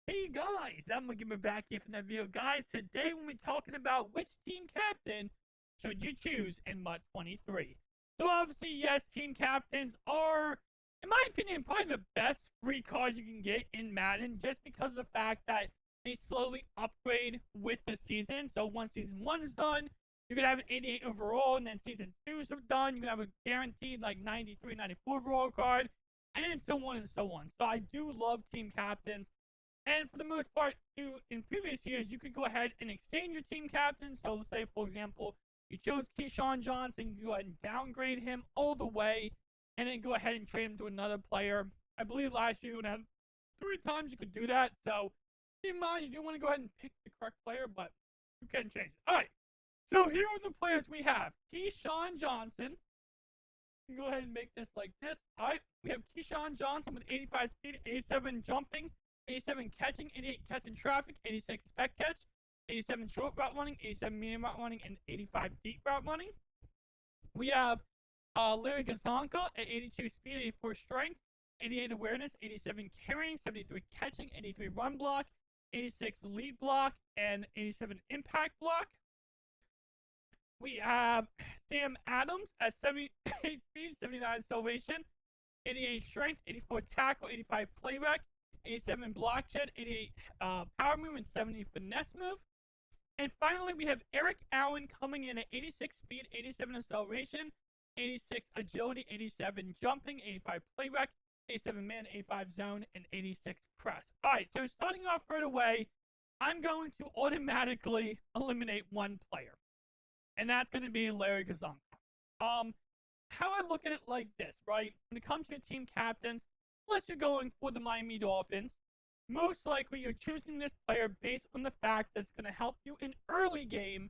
Hey guys, I'm gonna get back here from that video. Guys, today we'll be talking about which team captain should you choose in MUT 23. So obviously, yes, team captains are, in my opinion, probably the best free cards you can get in Madden, just because of the fact that they slowly upgrade with the season. So once season 1 is done, you're gonna have an 88 overall, and then season 2 is done, you're gonna have a guaranteed like 93, 94 overall card, and then so on and so on. So I do love team captains. And for the most part, too, in previous years, you could go ahead and exchange your team captain. So let's say, for example, you chose Keyshawn Johnson, you go ahead and downgrade him all the way, and then go ahead and trade him to another player. I believe last year you would have 3 times you could do that. So keep in mind, you do want to go ahead and pick the correct player, but you can change it. All right. So here are the players we have. Keyshawn Johnson. You can go ahead and make this like this. All right. We have Keyshawn Johnson with 85 speed, 87 jumping, 87 catching, 88 catching traffic, 86 spec catch, 87 short route running, 87 medium route running, and 85 deep route running. We have Larry Gazonka at 82 speed, 84 strength, 88 awareness, 87 carrying, 73 catching, 83 run block, 86 lead block, and 87 impact block. We have Sam Adams at 78 speed, 79 salvation, 88 strength, 84 tackle, 85 play rec, 87 block shed, 88 power move, and 70 finesse move. And finally, we have Eric Allen coming in at 86 speed, 87 acceleration, 86 agility, 87 jumping, 85 play rec, 87 man, 85 zone, and 86 press. All right, so starting off right away, I'm going to automatically eliminate one player, and that's going to be Larry Gazonka. How I look at it like this, right? When it comes to your team captains, unless you're going for the Miami Dolphins, most likely you're choosing this player based on the fact that it's going to help you in early game,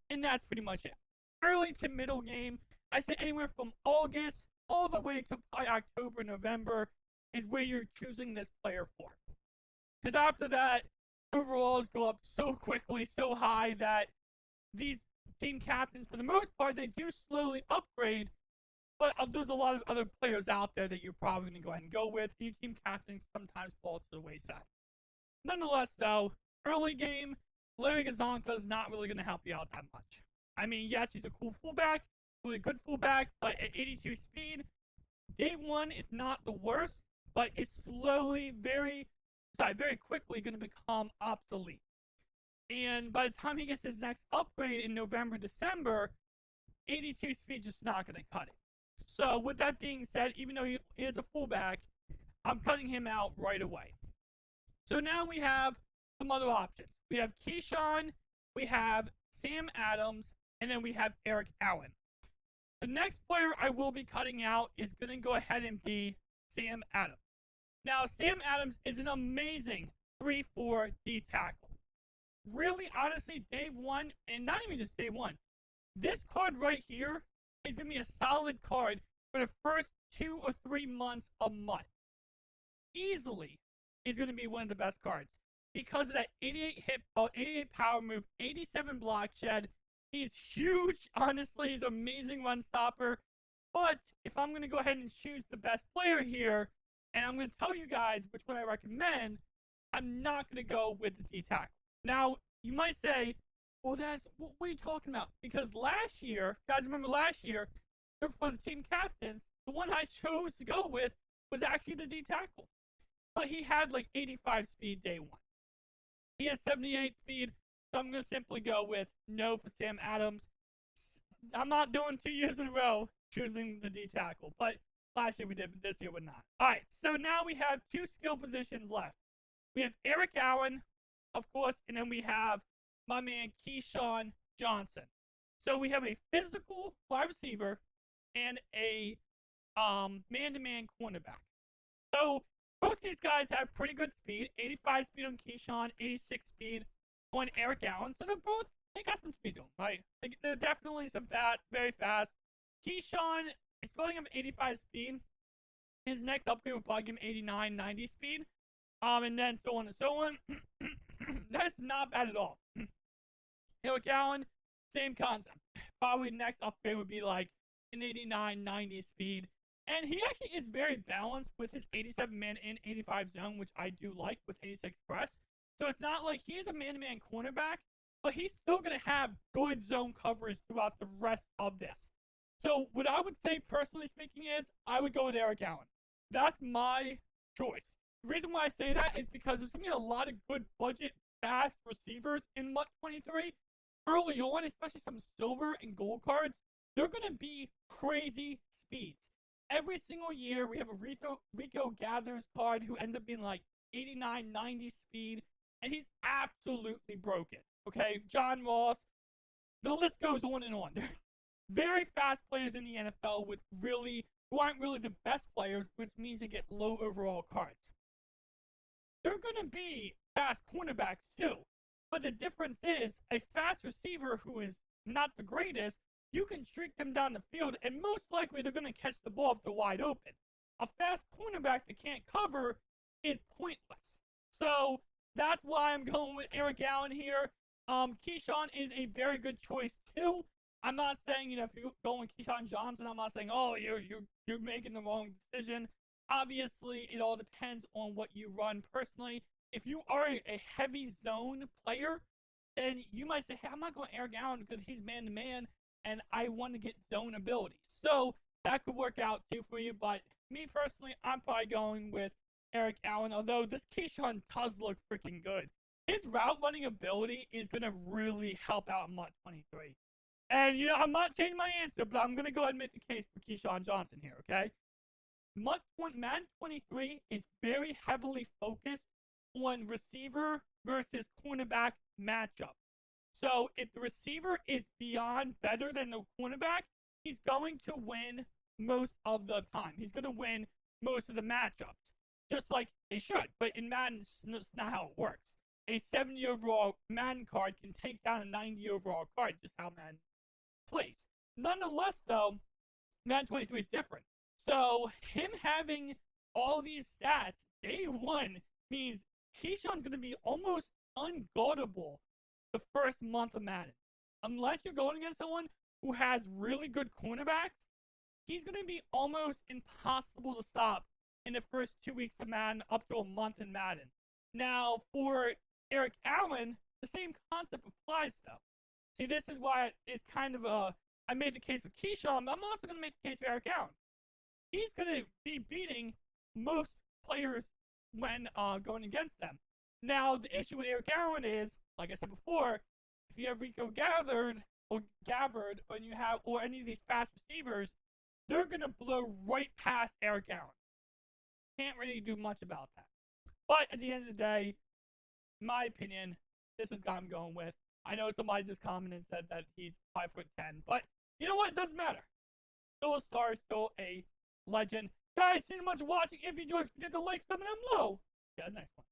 and that's pretty much it. Early to middle game, I say anywhere from August all the way to probably October, November is where you're choosing this player for. Because after that, overalls go up so quickly, so high that these team captains, for the most part, they do slowly upgrade. But there's a lot of other players out there that you're probably going to go ahead and go with. Your team captain sometimes falls to the wayside. Nonetheless, though, early game, Larry Gazonka is not really going to help you out that much. I mean, yes, he's a cool fullback, really good fullback, but at 82 speed, day one is not the worst, but it's slowly, very quickly going to become obsolete. And by the time he gets his next upgrade in November, December, 82 speed just not going to cut it. So with that being said, even though he is a fullback, I'm cutting him out right away. So now we have some other options. We have Keyshawn, we have Sam Adams, and then we have Eric Allen. The next player I will be cutting out is going to go ahead and be Sam Adams. Now, Sam Adams is an amazing 3-4 D tackle. Really, honestly, day one, and not even just day one, this card right here is going to be a solid card for the first 2 or 3 months a month. Easily is going to be one of the best cards because of that 88 power move, 87 block shed. He's huge, honestly. He's an amazing run stopper. But if I'm going to go ahead and choose the best player here, and I'm going to tell you guys which one I recommend, I'm not going to go with the D tackle. Now, you might say, well, what are you talking about? Because last year, guys, remember last year, for the team captains, the one I chose to go with was actually the D tackle. But he had like 85 speed day one. He has 78 speed, so I'm going to simply go with no for Sam Adams. I'm not doing 2 years in a row choosing the D tackle, but last year we did, but this year we're not. All right, so now we have 2 skill positions left. We have Eric Allen, of course, and then we have my man Keyshawn Johnson. So we have a physical wide receiver and a man-to-man cornerback. So both these guys have pretty good speed. 85 speed on Keyshawn, 86 speed on Eric Allen. So they got some speed to them, right? They're definitely some very fast. Keyshawn is going up 85 speed. His next upgrade will probably give him 89, 90 speed. And then so on and so on. That's not bad at all. Eric Allen, same concept. Probably next upgrade would be like an 89, 90 speed. And he actually is very balanced with his 87 man and 85 zone, which I do like with 86 press. So it's not like he is a man-to-man cornerback, but he's still going to have good zone coverage throughout the rest of this. So what I would say, personally speaking, is I would go with Eric Allen. That's my choice. The reason why I say that is because there's going to be a lot of good budget, fast receivers in MUT 23. Early on, especially some silver and gold cards, they're going to be crazy speeds. Every single year, we have a Rico Gathers card who ends up being like 89, 90 speed, and he's absolutely broken. Okay, John Ross, the list goes on and on. They're very fast players in the NFL who aren't really the best players, which means they get low overall cards. They're going to be fast cornerbacks too. But the difference is a fast receiver who is not the greatest, you can streak them down the field, and most likely they're going to catch the ball if they're wide open. A fast cornerback that can't cover is pointless. So that's why I'm going with Eric Allen here. Keyshawn is a very good choice too. I'm not saying, if you're going Keyshawn Johnson, I'm not saying, oh, you're making the wrong decision. Obviously, it all depends on what you run personally. If you are a heavy zone player, then you might say, hey, I'm not going Eric Allen because he's man-to-man, and I want to get zone ability. So that could work out too for you. But me personally, I'm probably going with Eric Allen, although this Keyshawn does look freaking good. His route running ability is going to really help out MUT 23. And, I'm not changing my answer, but I'm going to go ahead and make the case for Keyshawn Johnson here, okay? Madden 23 is very heavily focused on receiver versus cornerback matchup. So if the receiver is beyond better than the cornerback, he's going to win most of the time. He's going to win most of the matchups, just like they should. But in Madden, that's not how it works. A 70 overall Madden card can take down a 90 overall card, just how Madden plays. Nonetheless, though, Madden 23 is different. So him having all these stats day one means Keyshawn's going to be almost unguardable the first month of Madden. Unless you're going against someone who has really good cornerbacks, he's going to be almost impossible to stop in the first 2 weeks of Madden up to a month in Madden. Now, for Eric Allen, the same concept applies, though. See, this is why it's kind of I made the case for Keyshawn, but I'm also going to make the case for Eric Allen. He's going to be beating most players when going against them. Now, the issue with Eric Allen is, like I said before, if you have Rico Gathered or any of these fast receivers, they're going to blow right past Eric Allen. Can't really do much about that. But at the end of the day, in my opinion, this is what I'm going with. I know somebody just commented and said that he's 5'10", but you know what? It doesn't matter. Still a star, still a legend. Guys, thank you so much for watching. If you enjoyed, forget to like, comment down below. Yeah, next one.